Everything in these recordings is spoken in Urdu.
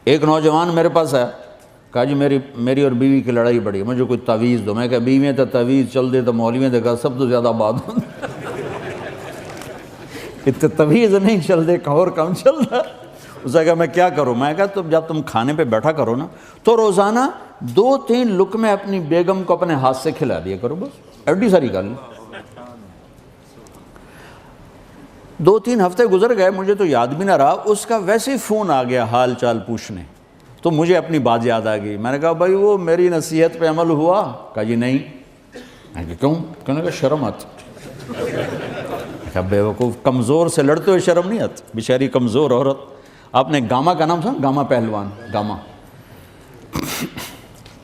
ایک نوجوان میرے پاس آیا، کہا جی میری اور بیوی کی لڑائی بڑی ہے، مجھے کوئی تعویذ دو۔ میں کہا بیویاں تو تعویذ چل دے تو مولویاں دے کہا سب تو زیادہ بات ہوں اتنے تعویذ نہیں چل دے اور کم چل رہا۔ اس نے کہا میں کیا کروں؟ میں کہا تو جب تم کھانے پہ بیٹھا کرو نا تو روزانہ 2-3 لقمے اپنی بیگم کو اپنے ہاتھ سے کھلا دیا کرو، بس ایڈی ساری گل۔ 2-3 ہفتے گزر گئے، مجھے تو یاد بھی نہ رہا، اس کا ویسے ہی فون آ گیا حال چال پوچھنے، تو مجھے اپنی بات یاد آ گئی۔ میں نے کہا بھائی وہ میری نصیحت پہ عمل ہوا؟ کہا جی نہیں۔ میں کہا کیوں؟ کہنے کا شرم آتی۔ کہا بے وقوف، کمزور سے لڑتے ہوئے شرم نہیں آتی، بیچاری کمزور عورت۔ آپ نے گاما کا نام سنا؟ گاما پہلوان، گاما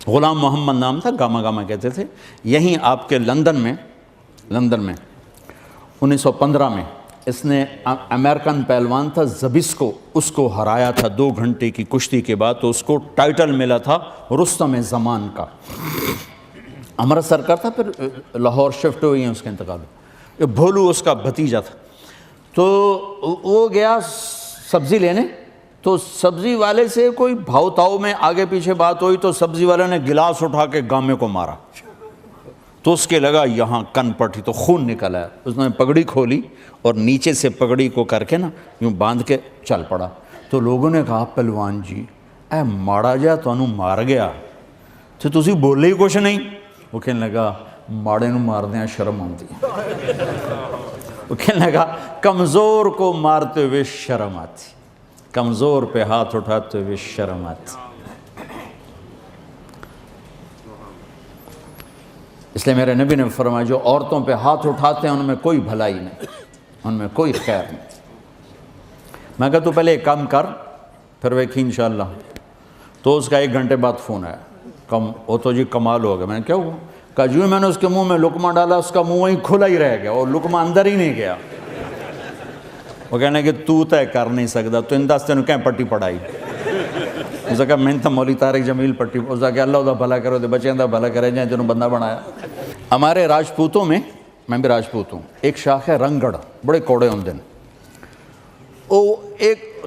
غلام محمد نام تھا، گاما کہتے تھے۔ یہیں آپ کے لندن میں 1915 میں اس نے امریکن پہلوان تھا زبسکو، اس کو ہرایا تھا 2 گھنٹے کی کشتی کے بعد، تو اس کو ٹائٹل ملا تھا رستم زمان کا۔ امرتسر کا تھا، پھر لاہور شفٹ ہوئی ہیں اس کا انتقال۔ یہ بھولو اس کا بھتیجا تھا۔ تو وہ گیا سبزی لینے، تو سبزی والے سے کوئی بھاؤ تاؤ میں آگے پیچھے بات ہوئی، تو سبزی والے نے گلاس اٹھا کے گامے کو مارا، تو اس کے لگا یہاں کن پٹی، تو خون نکل آیا۔ اس نے پگڑی کھولی اور نیچے سے پگڑی کو کر کے نا یوں باندھ کے چل پڑا۔ تو لوگوں نے کہا پہلوان جی اے ماڑا جا تانوں مار گیا تو تسی بولے ہی کچھ نہیں۔ وہ کہنے لگا ماڑے نو ماردیاں شرم آتی۔ وہ کہنے لگا کمزور کو مارتے ہوئے شرم آتی، کمزور پہ ہاتھ اٹھاتے ہوئے شرم آتی۔ اس لیے میرے نبی نے فرمایا جو عورتوں پہ ہاتھ اٹھاتے ہیں ان میں کوئی بھلائی نہیں، ان میں کوئی خیر نہیں۔ میں کہا تو پہلے ایک کام کر پھر ویکھی انشاءاللہ۔ تو اس کا 1 گھنٹے بعد فون آیا، وہ تو جی کمال ہو گیا۔ میں نے کیا ہوا؟ کہا جو میں نے اس کے منہ میں لقمہ ڈالا اس کا منہ وہیں کھلا ہی رہ گیا اور لقمہ اندر ہی نہیں گیا۔ وہ کہنے کہ تو طے کر نہیں سکتا، تو انداستے نے کہیں پٹی پڑھائی؟ اس نے کہا میں تو مولی طارق جمیل پٹی۔ اس نے کہا اللہ دا بھلا کرو دے بچے دا بھلا کرے جائیں جنہوں بندہ بنایا۔ ہمارے راجپوتوں میں، میں بھی راجپوت ہوں، ایک شاخ ہے رنگڑ، بڑے کوڑے ہوندے ہیں۔ وہ ایک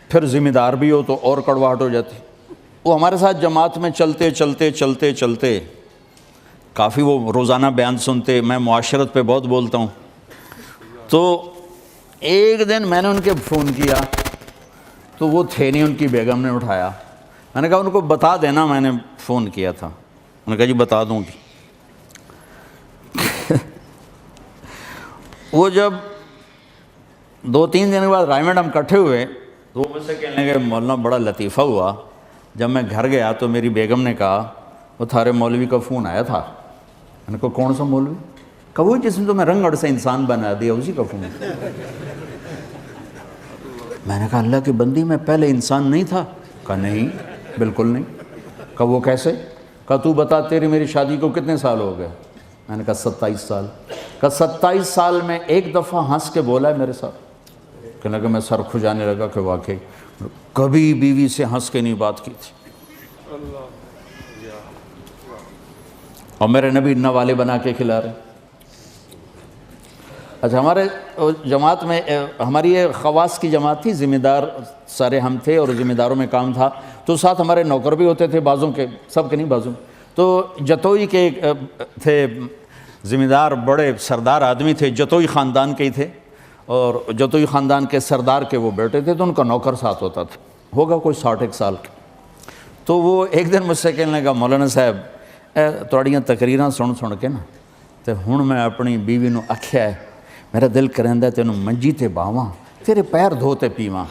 پھر ذمہ دار بھی ہو تو اور کڑواہٹ ہو جاتی۔ وہ ہمارے ساتھ جماعت میں چلتے کافی وہ روزانہ بیان سنتے، میں معاشرت پہ بہت بولتا ہوں۔ تو ایک دن میں نے ان کے فون کیا تو وہ تھے نہیں، ان کی بیگم نے اٹھایا۔ میں نے کہا ان کو بتا دینا میں نے فون کیا تھا۔ انہوں نے کہا جی بتا دوں گی۔ وہ جب 2-3 دن کے بعد رائے منڈ ہم کٹھے ہوئے تو وہ مجھ سے کہنے لگے مولانا بڑا لطیفہ ہوا، جب میں گھر گیا تو میری بیگم نے کہا وہ تھارے مولوی کا فون آیا تھا۔ میں نے کہا کون سا مولوی؟ کہا وہی جس نے تو میں رنگڑ سے انسان بنا دیا، اسی کا فون۔ میں نے کہا اللہ کی بندی میں پہلے انسان نہیں تھا؟ کہا نہیں بالکل نہیں۔ کہا وہ کیسے؟ کہا تو بتا تیری میری شادی کو کتنے سال ہو گئے؟ میں نے کہا 27 سال۔ کہا 27 سال میں ایک دفعہ ہنس کے بولا ہے میرے ساتھ؟ کہنے لگا میں سر کھجانے لگا کہ واقعی کبھی بیوی سے ہنس کے نہیں بات کی تھی۔ اور میرے نبی نوالے بنا کے کھلا رہے۔ اچھا ہمارے جماعت میں ہماری یہ خواص کی جماعت تھی، ذمہ دار سارے ہم تھے اور ذمہ داروں میں کام تھا، تو ساتھ ہمارے نوکر بھی ہوتے تھے، بعضوں کے، سب کے نہیں بعضوں۔ تو جتوئی کے تھے ذمہ دار، بڑے سردار آدمی تھے، جتوئی خاندان کے ہی تھے، اور جتوئی خاندان کے سردار کے وہ بیٹے تھے، تو ان کا نوکر ساتھ ہوتا تھا، ہوگا کوئی 60 سال کا۔ تو وہ ایک دن مجھ سے کہنے لگا مولانا صاحب تھوڑیاں تقریراں سن کے نا تو ہن میں اپنی بیوی نو آکھیا ہے میرا دل کریندا تینوں منجی تے باواں تیرے پیر دھوتے پیواں۔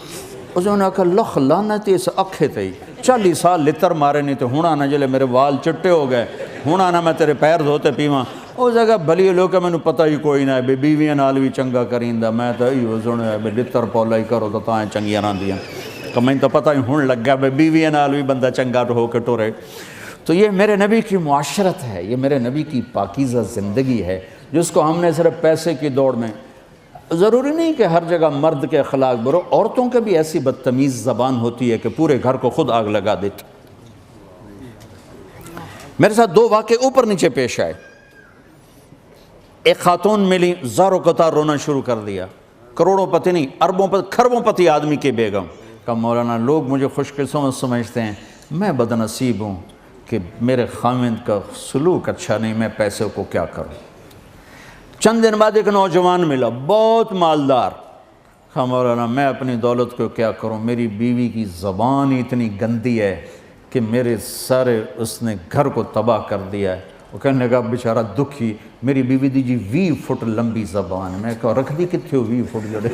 اس نے آکھا لکھ لعنت اس اکھے تے ہی 40 سال لتر مارے نہیں تو ہن آنا جلے میرے وال چٹے ہو گئے، ہن آنا میں تیرے پیر دھوتے پیواں۔ اس جگہ بھلی لوگ مینوں پتہ ہی کوئی نہ ہے، بیویاں نال بھی چنگا کریندا، میں تو ایو سنیا لتر پولا ہی کرو تو تاں چنگیاں رہندیاں۔ کہ میں تو پتہ ہی ہن لگا بیویاں نال بھی بندہ چنگا ہو کے ٹرے۔ تو یہ میرے نبی کی معاشرت ہے، یہ میرے نبی کی پاکیزہ زندگی ہے، جس کو ہم نے صرف پیسے کی دوڑ میں، ضروری نہیں کہ ہر جگہ مرد کے اخلاق برو، عورتوں کے بھی ایسی بدتمیز زبان ہوتی ہے کہ پورے گھر کو خود آگ لگا دیتی۔ میرے ساتھ 2 واقعے اوپر نیچے پیش آئے۔ ایک خاتون ملی، زاروں قطار رونا شروع کر دیا، کروڑوں پتی نہیں اربوں پتی، کھربوں پتی آدمی کی بیگم، کہ مولانا لوگ مجھے خوش قسمت سمجھتے ہیں، میں بدنصیب ہوں کہ میرے خاوند کا سلوک اچھا نہیں، میں پیسے کو کیا کروں۔ چند دن بعد ایک نوجوان ملا، بہت مالدار، کہا مولانا میں اپنی دولت کو کیا کروں، میری بیوی کی زبان اتنی گندی ہے کہ میرے سارے اس نے گھر کو تباہ کر دیا ہے۔ وہ کہنے لگا بیچارہ دکھی، میری بیوی دی جی 20 فٹ لمبی زبان ہے۔ میں کہا رکھ دی کتنے ہو 20 فٹ جڑے